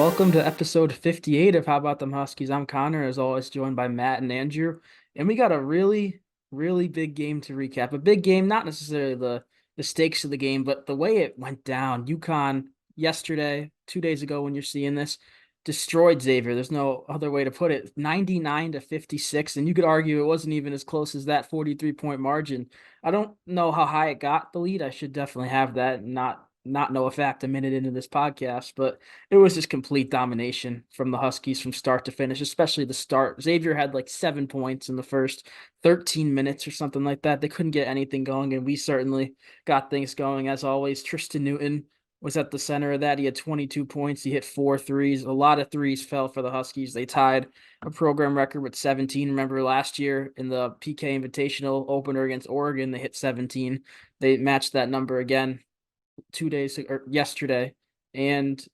Welcome to episode 58 of How About Them Huskies. I'm Connor, as always, joined by Matt and Andrew. And we got a really big game to recap. A big game, not necessarily the stakes of the game, but the way it went down. UConn yesterday, 2 days ago when you're seeing this, destroyed Xavier. There's no other way to put it. 99 to 56. And you could argue it wasn't even as close as that 43-point margin. I don't know how high it got the lead. I should definitely have that and not know a fact a minute into this podcast, but it was just complete domination from the Huskies from start to finish, especially the start. Xavier had like 7 points in the first 13 minutes or something like that. They couldn't get anything going, and we certainly got things going. As always, Tristan Newton was at the center of that. He had 22 points. He hit 4 threes. A lot of threes fell for the Huskies. They tied a program record with 17. Remember last year in the PK Invitational opener against Oregon, they hit 17. They matched that number again 2 days or yesterday. And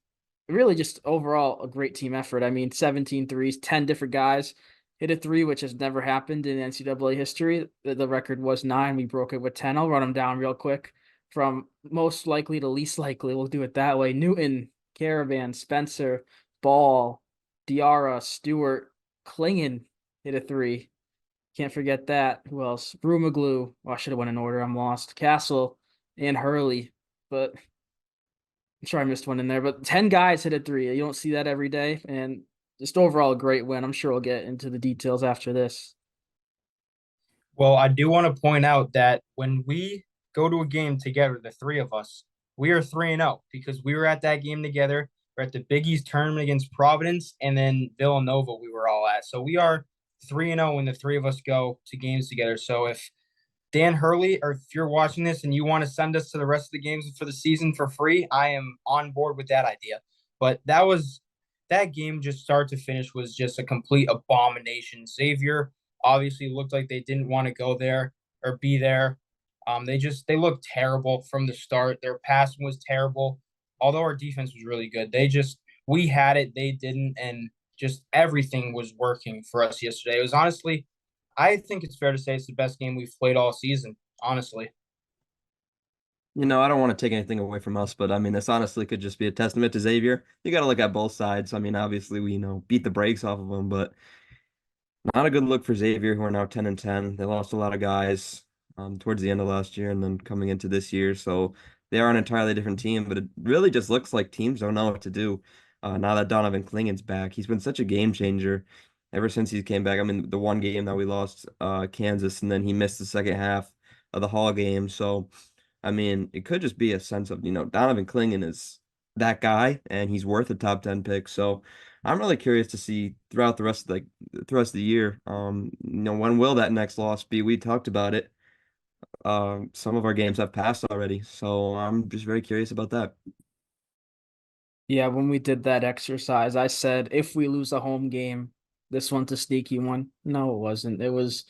really just overall a great team effort. I mean, 17 threes, 10 different guys hit a three, which has never happened in NCAA history. The record was 9. We broke it with 10. I'll run them down real quick from most likely to least likely. We'll do it that way. Newton, Caravan, Spencer, Ball, Diarra, Stewart, Klingon hit a three. Can't forget that. Who else? Brumaglu. Oh, I should have went in order. I'm lost. Castle and Hurley. But I'm sure I missed one in there, but 10 guys hit a three. You don't see that every day. And just overall a great win. I'm sure we'll get into the details after this. Well, I do want to point out that when we go to a game together, the three of us, we are 3-0 because we were at that game together. We're at the Big East tournament against Providence and then Villanova we were all at. So we are 3-0 when the three of us go to games together. So if Dan Hurley, or if you're watching this and you want to send us to the rest of the games for the season for free, I am on board with that idea. But that game just start to finish was just a complete abomination. Xavier obviously looked like they didn't want to go there or be there. They looked terrible from the start. Their passing was terrible. Although our defense was really good. We had it, they didn't, and just everything was working for us yesterday. It was honestly, I think it's fair to say it's the best game we've played all season, honestly. I don't want to take anything away from us, but I mean, this honestly could just be a testament to Xavier. You got to look at both sides. I mean, obviously, we, beat the brakes off of them, but not a good look for Xavier, who are now 10 and 10. They lost a lot of guys towards the end of last year and then coming into this year. So they are an entirely different team, but it really just looks like teams don't know what to do now that Donovan Clingan's back. He's been such a game changer ever since he came back. I mean, the one game that we lost Kansas, and then he missed the second half of the Hall game. So, I mean, it could just be a sense of, Donovan Clingan is that guy and he's worth a top 10 pick. So I'm really curious to see throughout the rest of the year. When will that next loss be? We talked about it. Some of our games have passed already, so I'm just very curious about that. Yeah, when we did that exercise, I said if we lose a home game, this one's a sneaky one. No, it wasn't. It was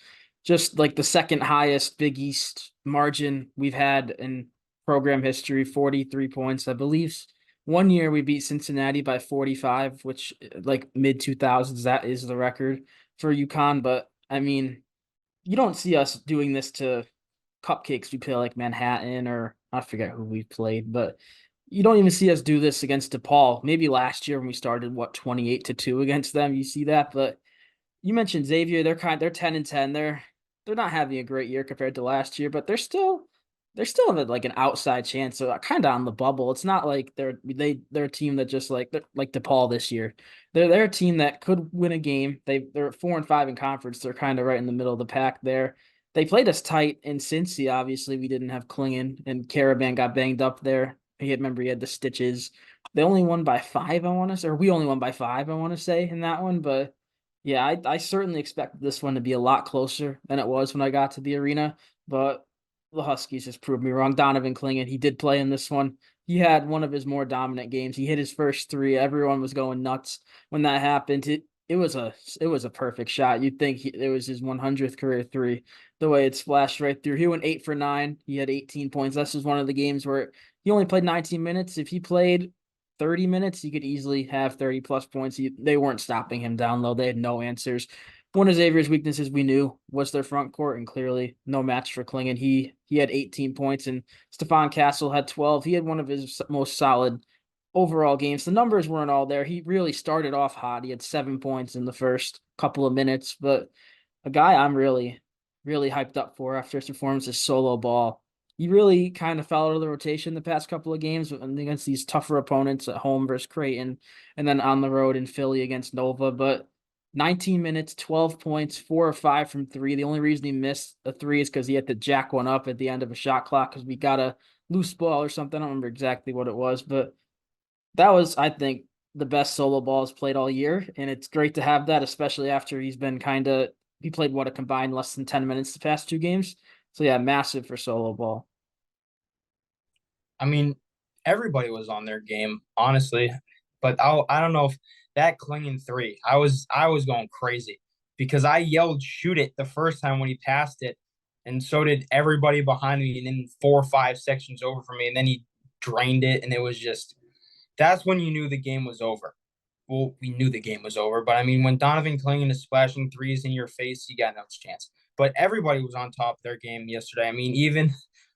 just like the second highest Big East margin we've had in program history, 43 points. I believe one year we beat Cincinnati by 45, which like mid 2000s, that is the record for UConn. But I mean, you don't see us doing this to cupcakes. We play like Manhattan or I forget who we played, but you don't even see us do this against DePaul. Maybe last year when we started 28-2 against them, you see that. But you mentioned Xavier, they're 10 and 10. They're not having a great year compared to last year, but they're still like an outside chance. So kind of on the bubble. It's not like they're a team that just they're like DePaul this year. They're a team that could win a game. They're 4-5 in conference. They're kind of right in the middle of the pack there. They played us tight in Cincy. Obviously, we didn't have Klingon and Caravan got banged up there. Remember he had the stitches. They only won by 5, I want to say, or we only won by 5, I want to say in that one. But yeah, I certainly expected this one to be a lot closer than it was when I got to the arena. But the Huskies just proved me wrong. Donovan Clingan, he did play in this one. He had one of his more dominant games. He hit his first three. Everyone was going nuts when that happened. It was a perfect shot. You'd think it was his 100th career three. The way it splashed right through. He went 8 for 9. He had 18 points. This was one of the games where he only played 19 minutes. If he played 30 minutes, he could easily have 30 plus points. They weren't stopping him down low. They had no answers. One of Xavier's weaknesses we knew was their front court, and clearly no match for Klingon. He had 18 points, and Stephon Castle had 12. He had one of his most solid overall games. The numbers weren't all there. He really started off hot. He had 7 points in the first couple of minutes, but a guy I'm really, really hyped up for after his performance is Solo Ball. He really kind of fell out of the rotation the past couple of games against these tougher opponents at home versus Creighton, and then on the road in Philly against Nova. But 19 minutes, 12 points, 4 or 5 from three. The only reason he missed a three is because he had to jack one up at the end of a shot clock because we got a loose ball or something. I don't remember exactly what it was, but that was, I think, the best solo balls played all year, and it's great to have that, especially after he played what, a combined less than 10 minutes the past two games. So yeah, massive for solo ball. I mean, everybody was on their game, honestly. But I don't know if that clinging three, I was going crazy because I yelled shoot it the first time when he passed it, and so did everybody behind me, and then 4 or 5 sections over from me, and then he drained it, and it was just that's when you knew the game was over. Well, we knew the game was over, but I mean, when Donovan Clingan is splashing threes in your face, you got no chance. But everybody was on top of their game yesterday. I mean, even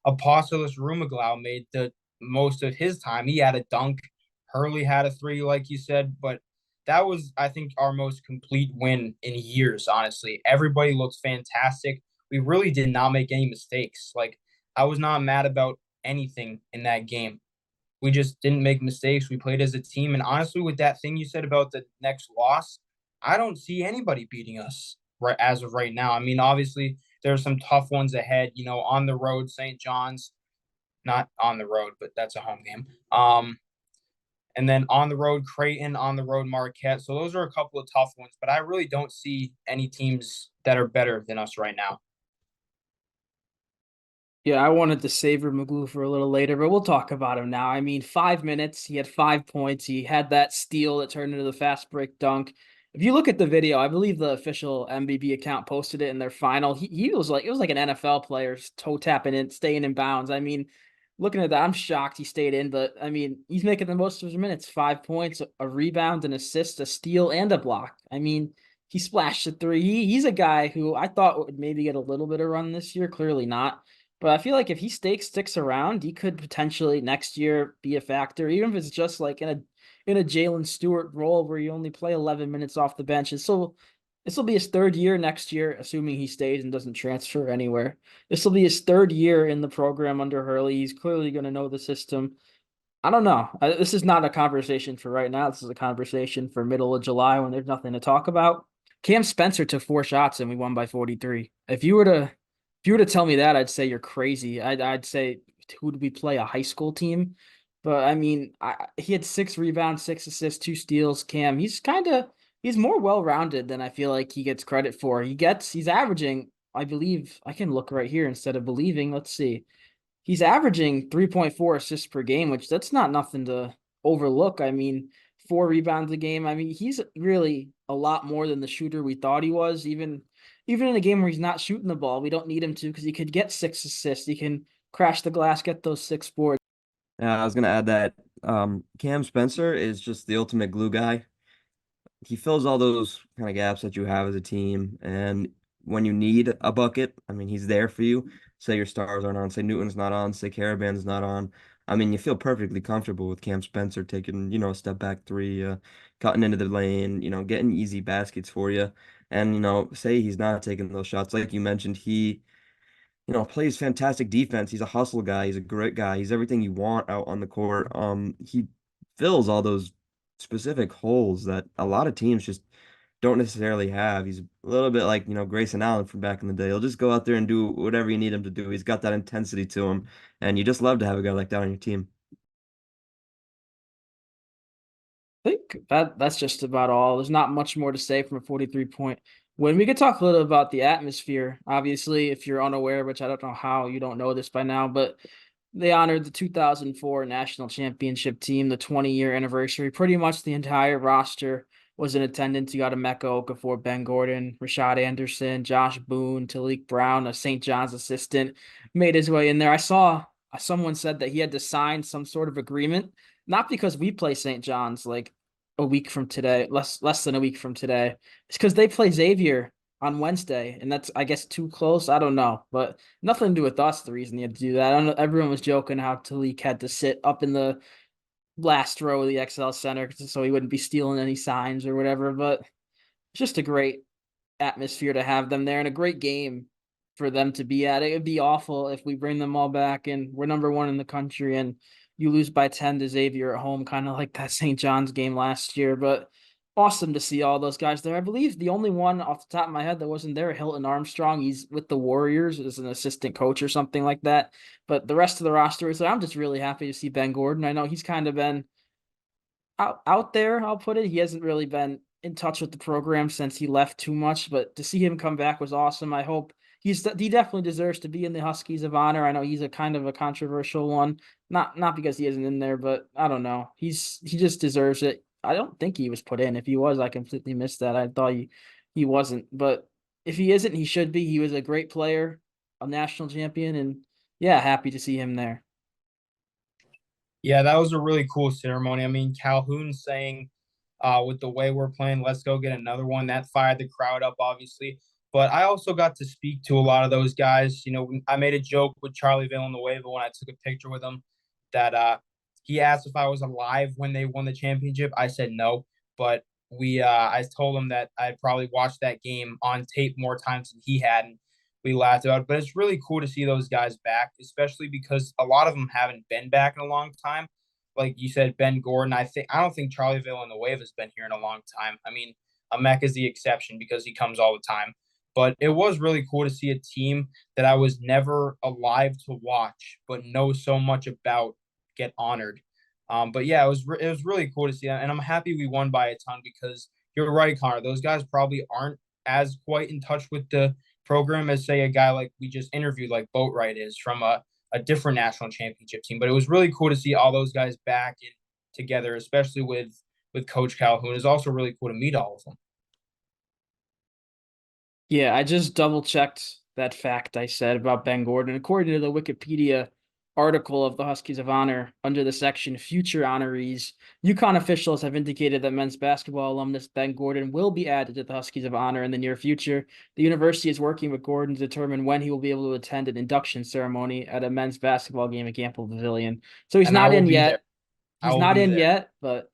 Apostolos Rumaglau made the most of his time. He had a dunk. Hurley had a three, like you said, but that was, I think, our most complete win in years, honestly. Everybody looks fantastic. We really did not make any mistakes. Like, I was not mad about anything in that game. We just didn't make mistakes. We played as a team. And honestly, with that thing you said about the next loss, I don't see anybody beating us right as of right now. I mean, obviously, there are some tough ones ahead, on the road, St. John's, not on the road, but that's a home game. And then on the road, Creighton, on the road, Marquette. So those are a couple of tough ones, but I really don't see any teams that are better than us right now. Yeah, I wanted to savor Magoo for a little later, but we'll talk about him now. I mean, 5 minutes, he had 5 points. He had that steal that turned into the fast break dunk. If you look at the video, I believe the official MBB account posted it in their final. He was like, it was like an NFL player's toe tapping in, staying in bounds. I mean, looking at that, I'm shocked he stayed in, but I mean, he's making the most of his minutes. 5 points, a rebound, an assist, a steal, and a block. I mean, he splashed a three. He's a guy who I thought would maybe get a little bit of run this year. Clearly not. But I feel like if he sticks around, he could potentially next year be a factor, even if it's just like in a Jalen Stewart role where you only play 11 minutes off the bench. This will be his third year next year, assuming he stays and doesn't transfer anywhere. This will be his third year in the program under Hurley. He's clearly going to know the system. I don't know. This is not a conversation for right now. This is a conversation for middle of July when there's nothing to talk about. Cam Spencer took 4 shots and we won by 43. If you were to tell me that, I'd say you're crazy. I'd say who did we play? A high school team? But I mean, he had 6 rebounds, 6 assists, 2 steals. Cam, he's more well-rounded than I feel like he gets credit for. He's averaging, I believe, I can look right here instead of believing. Let's see. He's averaging 3.4 assists per game, which that's not nothing to overlook. I mean, 4 rebounds a game. I mean, he's really a lot more than the shooter we thought he was. Even in a game where he's not shooting the ball, we don't need him to because he could get 6 assists. He can crash the glass, get those 6 boards. Yeah, I was gonna add that Cam Spencer is just the ultimate glue guy. He fills all those kind of gaps that you have as a team. And when you need a bucket, I mean, he's there for you. Say your stars aren't on, say Newton's not on, say Caravan's not on. I mean, you feel perfectly comfortable with Cam Spencer taking, a step back three, cutting into the lane, getting easy baskets for you. And, say he's not taking those shots. Like you mentioned, he plays fantastic defense. He's a hustle guy. He's a great guy. He's everything you want out on the court. He fills all those specific holes that a lot of teams just don't necessarily have. He's a little bit like, Grayson Allen from back in the day. He'll just go out there and do whatever you need him to do. He's got that intensity to him, and you just love to have a guy like that on your team. I think that's just about all. There's not much more to say from a 43-point win. We could talk a little about the atmosphere. Obviously, if you're unaware, which I don't know how you don't know this by now, but they honored the 2004 national championship team, the 20-year anniversary. Pretty much the entire roster was in attendance. You got Emeka Okafor, Ben Gordon, Rashad Anderson, Josh Boone, Talik Brown, a St. John's assistant, made his way in there. I saw someone said that he had to sign some sort of agreement, not because we play St. John's like a week from today, less than a week from today. It's because they play Xavier on Wednesday, and that's, I guess, too close. I don't know, but nothing to do with us. The reason he had to do that, I don't know. Everyone was joking how Talik had to sit up in the last row of the XL Center so he wouldn't be stealing any signs or whatever. But just a great atmosphere to have them there and a great game for them to be at. It would be awful if we bring them all back and we're number one in the country and you lose by 10 to Xavier at home, kind of like that St. John's game last year. But awesome to see all those guys there. I believe the only one off the top of my head that wasn't there, Hilton Armstrong. He's with the Warriors as an assistant coach or something like that. But the rest of the roster is there. I'm just really happy to see Ben Gordon. I know he's kind of been out there, I'll put it. He hasn't really been in touch with the program since he left too much, but to see him come back was awesome. I hope he definitely deserves to be in the Huskies of Honor. I know he's a kind of a controversial one, not because he isn't in there, but I don't know. He just deserves it. I don't think he was put in. If he was, I completely missed that. I thought he wasn't, but if he isn't, he should be. He was a great player, a national champion, and yeah, happy to see him there. Yeah, that was a really cool ceremony. I mean, Calhoun saying, with the way we're playing, let's go get another one. That fired the crowd up, obviously. But I also got to speak to a lot of those guys. You know, I made a joke with Charlie Villanueva when I took a picture with him that he asked if I was alive when they won the championship. I said no, but I told him that I'd probably watched that game on tape more times than he had, and we laughed about it. But it's really cool to see those guys back, especially because a lot of them haven't been back in a long time. Like you said, Ben Gordon. I don't think Charlie Villanueva has been here in a long time. I mean, Amek is the exception because he comes all the time. But it was really cool to see a team that I was never alive to watch, but know so much about get honored. But yeah, it was really cool to see that, and I'm happy we won by a ton because you're right, Connor. Those guys probably aren't as quite in touch with the program as say a guy like we just interviewed, like Boat is from a different national championship team. But it was really cool to see all those guys back and together, especially with Coach Calhoun. It's also really cool to meet all of them. Yeah, I just double checked that fact I said about Ben Gordon. According to the Wikipedia article of the Huskies of Honor, under the section Future Honorees, UConn officials have indicated that men's basketball alumnus Ben Gordon will be added to the Huskies of Honor in the near future. The university is working with Gordon to determine when he will be able to attend an induction ceremony at a men's basketball game at Gampel Pavilion. So he's And I not will in be there. yet. I He's will not be in there. yet, but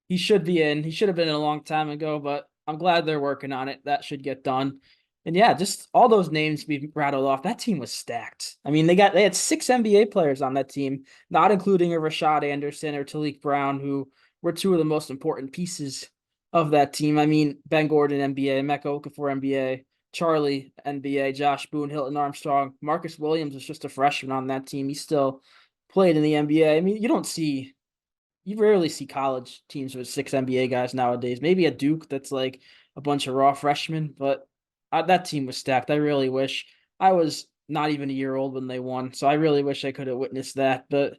he should be in. He should have been in a long time ago, but I'm glad they're working on it. That should get done. And yeah, just all those names we rattled off. That team was stacked. I mean, they had 6 NBA players on that team, not including a Rashad Anderson or Talik Brown, who were two of the most important pieces of that team. I mean, Ben Gordon, NBA, Mecca Okafor, NBA, Charlie, NBA, Josh Boone, Hilton Armstrong, Marcus Williams was just a freshman on that team. He still played in the NBA. I mean, you rarely see college teams with 6 NBA guys nowadays. Maybe a Duke that's like a bunch of raw freshmen, but that team was stacked. I really wish I was not even a year old when they won, so I really wish I could have witnessed that. But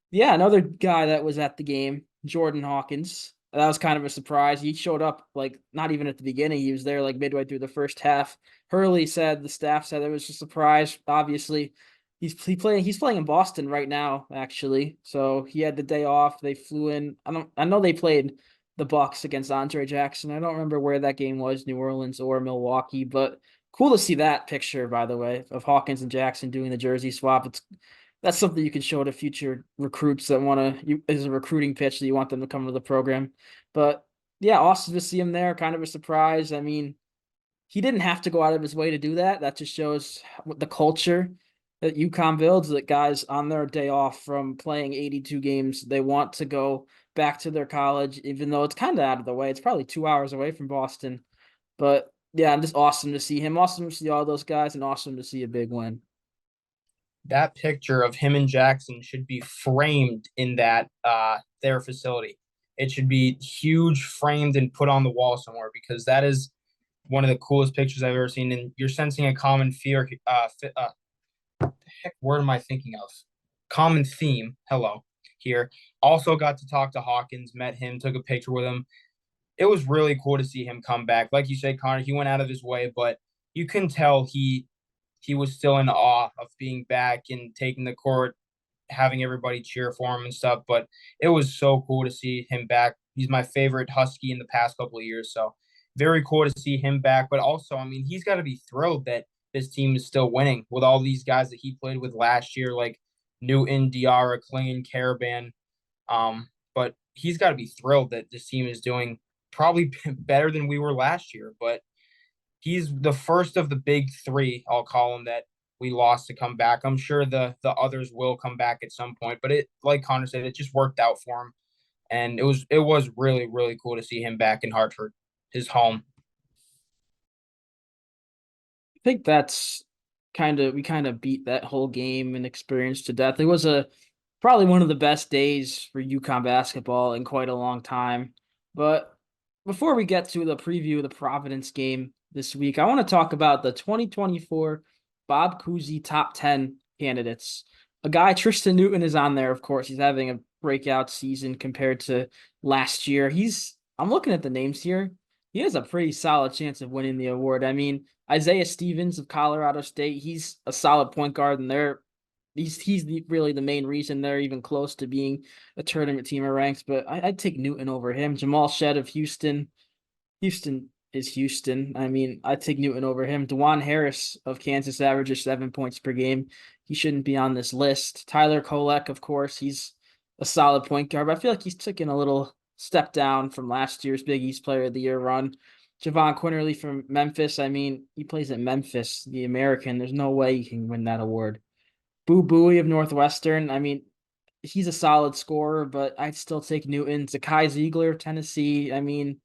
yeah, another guy that was at the game, Jordan Hawkins. That was kind of a surprise. He showed up like not even at the beginning. He was there like midway through the first half. Hurley said the staff said it was a surprise. Obviously, he's playing in Boston right now, actually. So he had the day off. They flew in. I know they played the Bucks against Andre Jackson. I don't remember where that game was, New Orleans or Milwaukee, but cool to see that picture, by the way, of Hawkins and Jackson doing the jersey swap. That's something you can show to future recruits that want to you as a recruiting pitch that you want them to come to the program. But yeah, awesome to see him there. Kind of a surprise. I mean, he didn't have to go out of his way to do that. That just shows what the culture that UConn builds, that guys on their day off from playing 82 games, they want to go back to their college, even though it's kind of out of the way. It's probably 2 hours away from Boston. But yeah, just awesome to see him. Awesome to see all those guys and awesome to see a big win. That picture of him and Jackson should be framed in that their facility. It should be huge, framed and put on the wall somewhere because that is one of the coolest pictures I've ever seen. And you're sensing a common fear. Heck, what am I thinking of? Common theme. Hello, here. Also got to talk to Hawkins, met him, took a picture with him. It was really cool to see him come back. Like you said, Connor, he went out of his way, but you can tell he was still in awe of being back and taking the court, having everybody cheer for him and stuff. But it was so cool to see him back. He's my favorite Husky in the past couple of years. So very cool to see him back. But also, I mean, he's got to be thrilled that this team is still winning with all these guys that he played with last year, like Newton, Diarra, Klingon, Caravan. but he's got to be thrilled that this team is doing probably better than we were last year. But he's the first of the big three, I'll call him, that we lost to come back. I'm sure the others will come back at some point, but it, like Connor said, it just worked out for him, and it was really really cool to see him back in Hartford, his home. I think that's we kind of beat that whole game and experience to death. It was a probably one of the best days for UConn basketball in quite a long time. But before we get to the preview of the Providence game this week, I want to talk about the 2024 Bob Cousy top 10 candidates. A guy, Tristan Newton, is on there, of course. He's having a breakout season compared to last year. I'm looking at the names here. He has a pretty solid chance of winning the award. I mean, Isaiah Stevens of Colorado State, he's a solid point guard, and really the main reason they're even close to being a tournament team or ranks. But I'd take Newton over him. Jamal Shedd of Houston. Houston is Houston. I mean, I'd take Newton over him. DeJuan Harris of Kansas averages 7 points per game. He shouldn't be on this list. Tyler Kolek, of course, he's a solid point guard, but I feel like he's taken a little step down from last year's Big East Player of the Year run. Javon Quinterly from Memphis. I mean, he plays at Memphis, the American. There's no way he can win that award. Boo Buie of Northwestern. I mean, he's a solid scorer, but I'd still take Newton. Zakai Ziegler of Tennessee. I mean,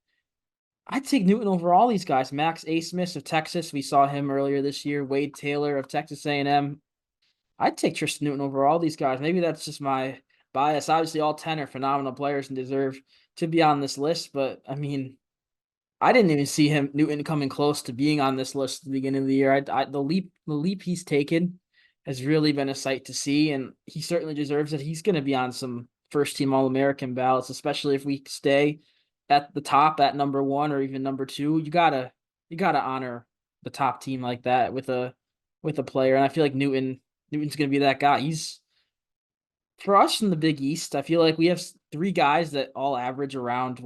I'd take Newton over all these guys. Max Asmus of Texas. We saw him earlier this year. Wade Taylor of Texas A&M. I'd take Tristan Newton over all these guys. Maybe that's just my bias. Obviously, all 10 are phenomenal players and deserve to be on this list. But, I mean, I didn't even see Newton coming close to being on this list at the beginning of the year. The leap he's taken has really been a sight to see, and he certainly deserves it. He's going to be on some first-team All-American ballots, especially if we stay at the top at number 1 or even number 2. You gotta honor the top team like that with a player, and I feel like Newton's going to be that guy. He's for us in the Big East. I feel like we have 3 guys that all average around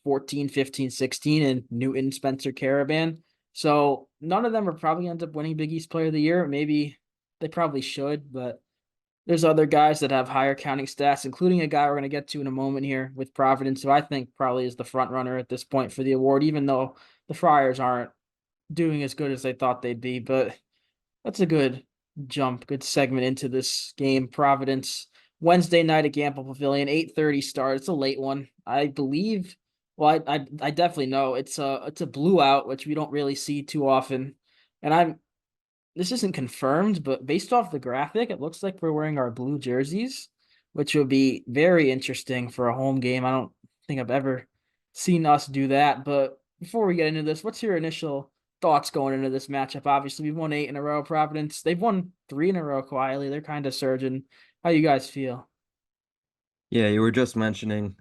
14, 15, 16, and Newton, Spencer Caravan. So none of them are probably end up winning Big East Player of the Year. Maybe they probably should, but there's other guys that have higher counting stats, including a guy we're going to get to in a moment here with Providence, who I think probably is the front runner at this point for the award, even though the Friars aren't doing as good as they thought they'd be. But that's a good good segment into this game. Providence, Wednesday night at Gampel Pavilion, 8:30 start. It's a late one, I believe. Well, I definitely know it's a blowout, which we don't really see too often. And this isn't confirmed, but based off the graphic, it looks like we're wearing our blue jerseys, which would be very interesting for a home game. I don't think I've ever seen us do that. But before we get into this, what's your initial thoughts going into this matchup? Obviously, we've won 8 in a row. Providence, they've won 3 in a row quietly. They're kind of surging. How you guys feel? Yeah, you were just mentioning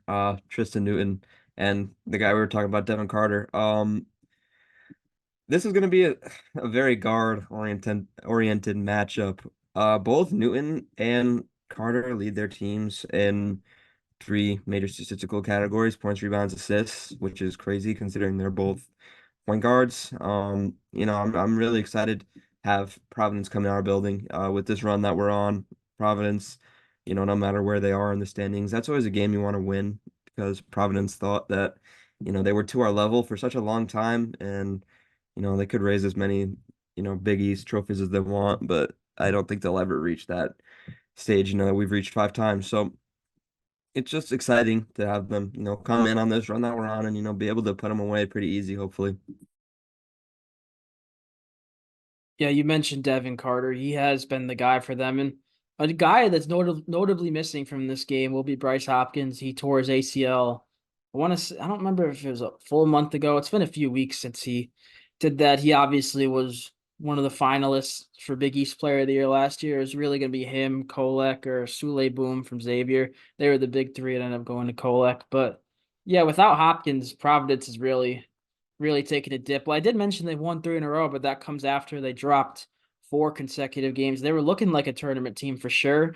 Tristan Newton and the guy we were talking about, Devin Carter. This is going to be a very guard oriented matchup. Both Newton and Carter lead their teams in 3 major statistical categories: points, rebounds, assists, which is crazy considering they're both point guards. I'm really excited to have Providence come to our building with this run that we're on. Providence, no matter where they are in the standings, that's always a game you want to win because Providence thought that, they were to our level for such a long time, and they could raise as many, Big East trophies as they want, but I don't think they'll ever reach that stage, that we've reached 5 times. So it's just exciting to have them, come in on this run that we're on and, be able to put them away pretty easy, hopefully. Yeah, you mentioned Devin Carter. He has been the guy for them. And a guy that's notably missing from this game will be Bryce Hopkins. He tore his ACL. I don't remember if it was a full month ago. It's been a few weeks since he did that. He obviously was one of the finalists for Big East Player of the Year last year. It was really going to be him, Kolek, or Sule Boom from Xavier. They were the big 3. It ended up going to Kolek. But yeah, without Hopkins, Providence is really taking a dip. Well, I did mention they won 3 in a row, but that comes after they dropped 4 consecutive games. They were looking like a tournament team for sure,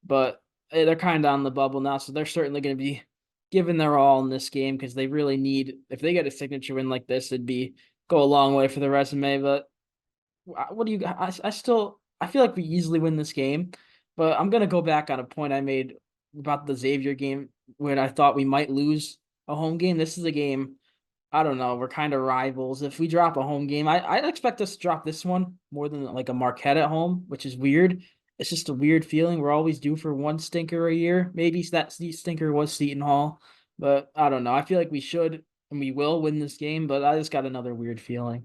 but they're kind of on the bubble now, so they're certainly going to be giving their all in this game because they really need, if they get a signature win like this, it'd go a long way for the resume. But what do you? I feel like we easily win this game, but I'm gonna go back on a point I made about the Xavier game when I thought we might lose a home game. This is a game, I don't know. We're kind of rivals. If we drop a home game, I'd expect us to drop this one more than like a Marquette at home, which is weird. It's just a weird feeling. We're always due for one stinker a year. Maybe that stinker was Seton Hall, but I don't know. I feel like we should and we will win this game, but I just got another weird feeling.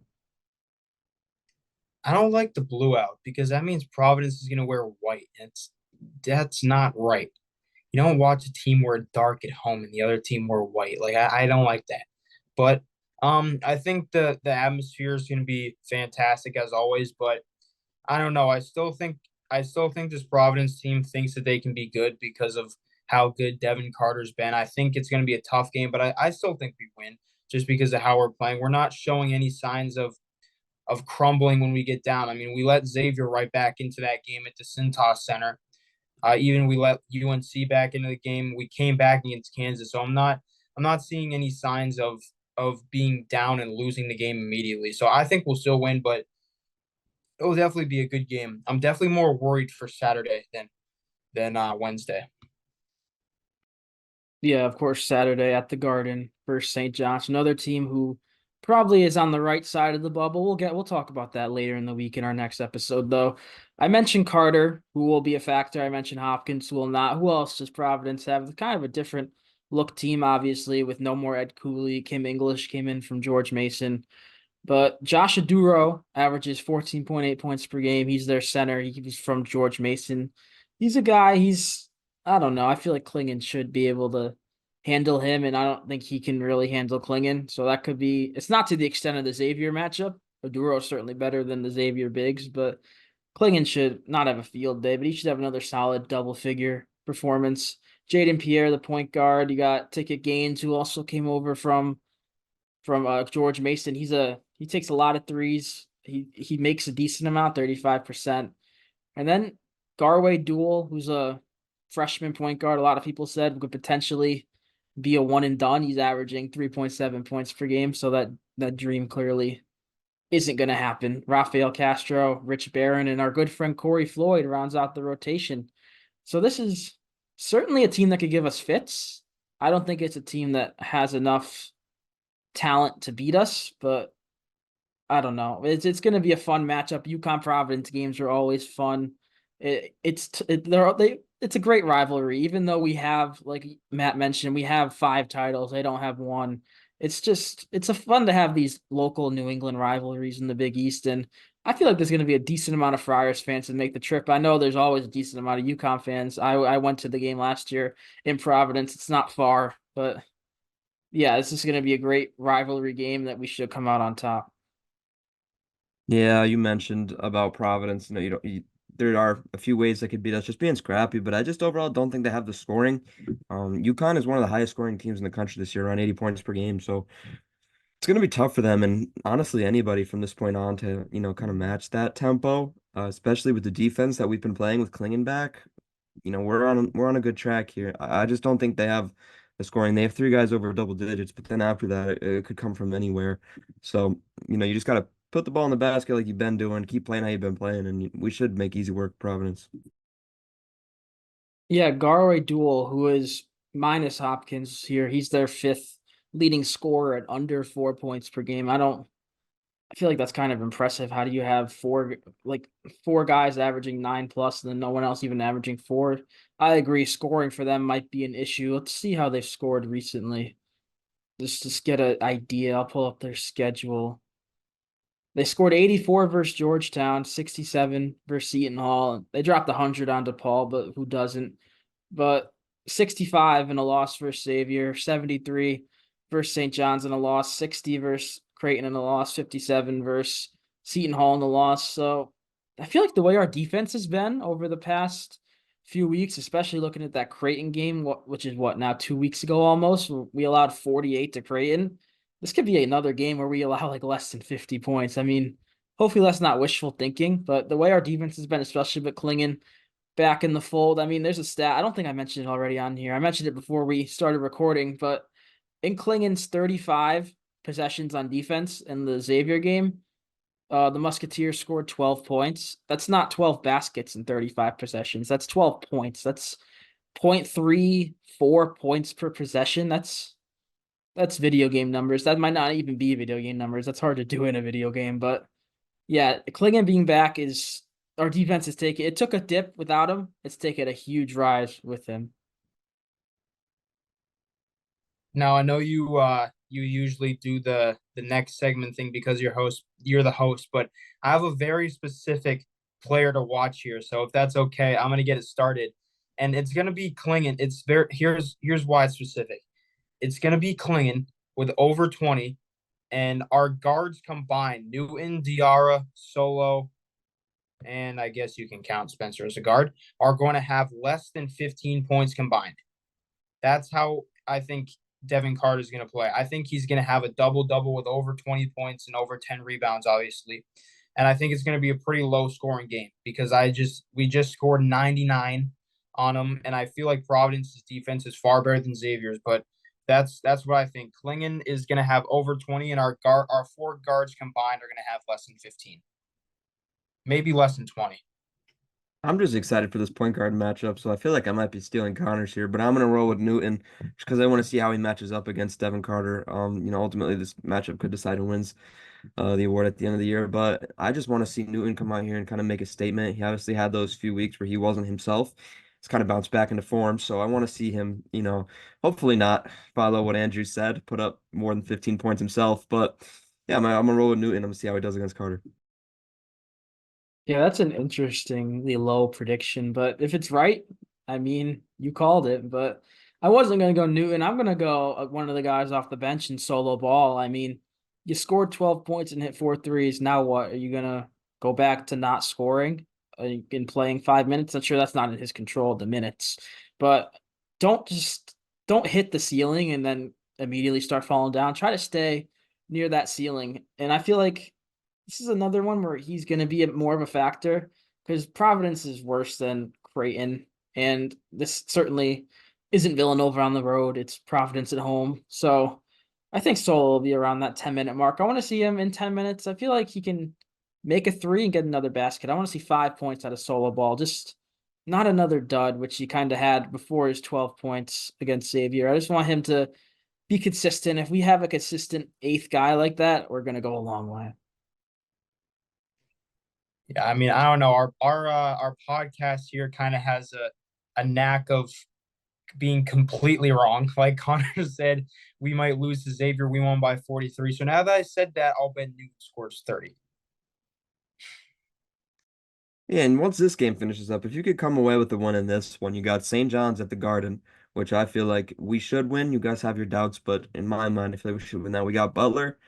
I don't like the blue out because that means Providence is gonna wear white. That's not right. You don't watch a team wear dark at home and the other team wear white. Like I don't like that. But I think the atmosphere is gonna be fantastic as always, but I don't know. I still think this Providence team thinks that they can be good because of how good Devin Carter's been. I think it's gonna be a tough game, but I still think we win just because of how we're playing. We're not showing any signs of crumbling when we get down. I mean, we let Xavier right back into that game at the Cintas Center. Even we let UNC back into the game. We came back against Kansas, so I'm not seeing any signs of being down and losing the game immediately. So I think we'll still win, but it'll definitely be a good game. I'm definitely more worried for Saturday than Wednesday. Yeah, of course, Saturday at the Garden versus St. John's, another team who probably is on the right side of the bubble. We'll talk about that later in the week in our next episode, though. I mentioned Carter, who will be a factor. I mentioned Hopkins, who will not. Who else does Providence have? Kind of a different look team, obviously, with no more Ed Cooley. Kim English came in from George Mason. But Josh Aduro averages 14.8 points per game. He's their center. He's from George Mason. He's a guy, I don't know. I feel like Klingon should be able to handle him, and I don't think he can really handle Klingon. So that could be, it's not to the extent of the Xavier matchup. Aduro is certainly better than the Xavier bigs, but Klingon should not have a field day, but he should have another solid double figure performance. Jaden Pierre, the point guard. You got Ticket Gaines, who also came over from George Mason. He takes a lot of threes. He makes a decent amount, 35%. And then Garway Duel, who's a freshman point guard, a lot of people said could potentially be a one and done. He's averaging 3.7 points per game, so that dream clearly isn't going to happen. Rafael Castro, Rich Barron, and our good friend Corey Floyd rounds out the rotation. So this is certainly a team that could give us fits. I don't think it's a team that has enough talent to beat us, but I don't know. It's going to be a fun matchup. UConn Providence games are always fun. It's a great rivalry. Even though we have, like Matt mentioned, we have 5 titles. They don't have one. It's a fun to have these local New England rivalries in the Big East, and I feel like there's going to be a decent amount of Friars fans that make the trip. I know there's always a decent amount of UConn fans. I went to the game last year in Providence. It's not far, but yeah, this is going to be a great rivalry game that we should come out on top. Yeah, you mentioned about Providence. There are a few ways they could beat us, just being scrappy, but I just overall don't think they have the scoring. UConn is one of the highest scoring teams in the country this year, around 80 points per game. So it's going to be tough for them. And honestly, anybody from this point on to, kind of match that tempo, especially with the defense that we've been playing with Klingon back. We're on a good track here. I just don't think they have the scoring. They have 3 guys over double digits, but then after that, it could come from anywhere. So, you just got to put the ball in the basket like you've been doing, keep playing how you've been playing, and we should make easy work, Providence. Yeah, Garway Duel, who is minus Hopkins here, he's their 5th leading scorer at under 4 points per game. I feel like that's kind of impressive. How do you have four guys averaging 9 plus and then no one else even averaging 4? I agree. Scoring for them might be an issue. Let's see how they've scored recently. Just get an idea. I'll pull up their schedule. They scored 84 versus Georgetown, 67 versus Seton Hall. They dropped 100 on DePaul, but who doesn't? But 65 in a loss versus Xavier, 73 versus St. John's in a loss, 60 versus Creighton in a loss, 57 versus Seton Hall in a loss. So I feel like the way our defense has been over the past few weeks, especially looking at that Creighton game, which is what now 2 weeks ago almost, we allowed 48 to Creighton. This could be another game where we allow like less than 50 points. I mean, hopefully that's not wishful thinking, but the way our defense has been, especially with Klingon back in the fold. I mean, there's a stat. I don't think I mentioned it already on here. I mentioned it before we started recording, but in Klingon's 35 possessions on defense in the Xavier game, the Musketeers scored 12 points. That's not 12 baskets in 35 possessions. That's 12 points. 0.34 points per possession. That's video game numbers. That might not even be video game numbers. That's hard to do in a video game, but yeah, Klingon being back is our defense is taking. It took a dip without him. It's taken a huge rise with him. Now I know you usually do the next segment thing because you're the host, but I have a very specific player to watch here. So if that's okay, I'm gonna get it started. And it's gonna be Klingon. It's very here's why it's specific. It's gonna be Klingon with over 20, and our guards combined, Newton, Diarra, Solo, and I guess you can count Spencer as a guard, are going to have less than 15 points combined. That's how I think Devin Carter is going to play. I think he's going to have a double-double with over 20 points and over 10 rebounds, obviously. And I think it's going to be a pretty low-scoring game because we just scored 99 on them, and I feel like Providence's defense is far better than Xavier's, but that's what I think. Klingon is going to have over 20, and our four guards combined are going to have less than 15, maybe less than 20. I'm just excited for this point guard matchup, so I feel like I might be stealing Connors here, but I'm gonna roll with Newton just because I want to see how he matches up against Devin Carter. Ultimately this matchup could decide who wins the award at the end of the year, but I just want to see Newton come out here and kind of make a statement. He obviously had those few weeks where he wasn't himself. It's kind of bounced back into form, so I want to see him, hopefully not follow what Andrew said, put up more than 15 points himself, but yeah, I'm gonna roll with Newton. I'm gonna see how he does against Carter. Yeah, that's an interestingly low prediction, but if it's right, I mean, you called it. But I wasn't going to go Newton. I'm going to go one of the guys off the bench in solo ball. I mean, you scored 12 points and hit 4 threes. Now what? Are you going to go back to not scoring in playing 5 minutes? I'm sure that's not in his control, the minutes. But don't just don't hit the ceiling and then immediately start falling down. Try to stay near that ceiling. And I feel like this is another one where he's going to be more of a factor because Providence is worse than Creighton, and this certainly isn't Villanova on the road. It's Providence at home. So I think Solo will be around that 10-minute mark. I want to see him in 10 minutes. I feel like he can make a three and get another basket. I want to see 5 points out of Solo ball. Just not another dud, which he kind of had before his 12 points against Xavier. I just want him to be consistent. If we have a consistent eighth guy like that, we're going to go a long way. Yeah, I mean, I don't know. Our podcast here kind of has a knack of being completely wrong. Like Connor said, we might lose to Xavier. We won by 43. So now that I said that, I'll bet Newton scores 30. Yeah, and once this game finishes up, if you could come away with the win in this one, you got St. John's at the Garden, which I feel like we should win. You guys have your doubts, but in my mind, I feel like we should win that. We got Butler,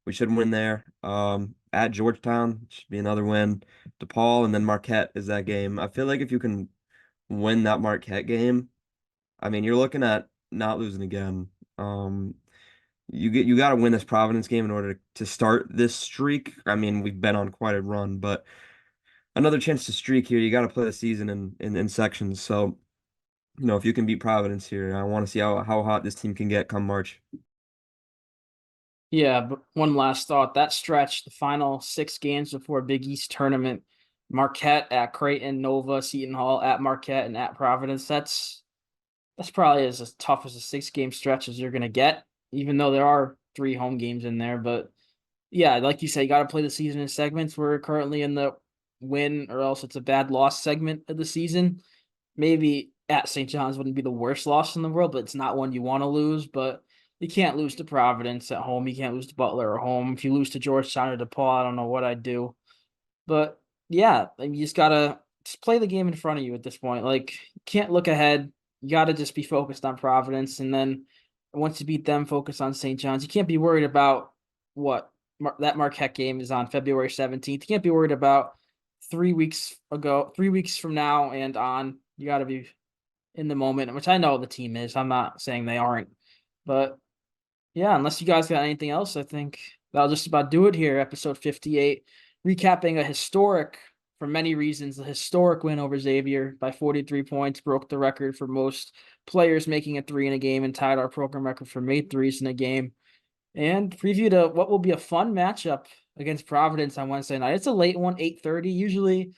we should win there. At Georgetown should be another win. DePaul and then Marquette is that game. I feel like if you can win that Marquette game, I mean, you're looking at not losing again. You got to win this Providence game in order to start this streak. I mean, we've been on quite a run, but another chance to streak here. You got to play the season in sections. So, if you can beat Providence here, I want to see how hot this team can get come March. Yeah, but one last thought. That stretch, the final 6 games before Big East tournament, Marquette at Creighton, Nova, Seton Hall at Marquette, and at Providence. That's probably as tough as a 6 game stretch as you're gonna get, even though there are 3 home games in there. But yeah, like you say, you got to play the season in segments. We're currently in the win or else it's a bad loss segment of the season. Maybe at St. John's wouldn't be the worst loss in the world, but it's not one you want to lose. But you can't lose to Providence at home. You can't lose to Butler at home. If you lose to Georgetown or DePaul, I don't know what I'd do. But yeah, you just gotta just play the game in front of you at this point. Like, you can't look ahead. You gotta just be focused on Providence, and then once you beat them, focus on St. John's. You can't be worried about what that Marquette game is on February 17th. You can't be worried about 3 weeks from now and on. You got to be in the moment, which I know the team is. I'm not saying they aren't. But yeah, unless you guys got anything else, I think that'll just about do it here. Episode 58, recapping a historic, for many reasons, a historic win over Xavier by 43 points, broke the record for most players making a three in a game and tied our program record for made threes in a game. And preview to what will be a fun matchup against Providence on Wednesday night. It's a late one, 8:30. Usually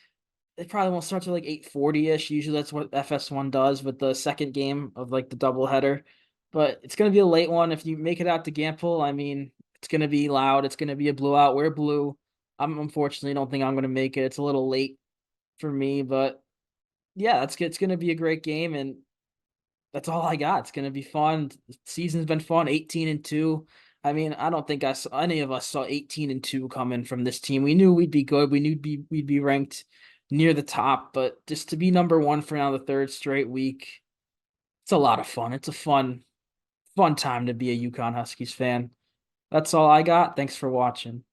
it probably won't start till like 8:40-ish. Usually that's what FS1 does with the second game of like the doubleheader. But it's gonna be a late one. If you make it out to Gampel, I mean, it's gonna be loud. It's gonna be a blowout. We're blue. I'm unfortunately don't think I'm gonna make it. It's a little late for me, but yeah, it's gonna be a great game, and that's all I got. It's gonna be fun. The season's been fun. 18-2. I mean, I don't think I saw any of us saw 18-2 coming from this team. We knew we'd be good. We knew we'd be ranked near the top, but just to be number one for now the third straight week, it's a lot of fun. It's a fun time to be a UConn Huskies fan. That's all I got. Thanks for watching.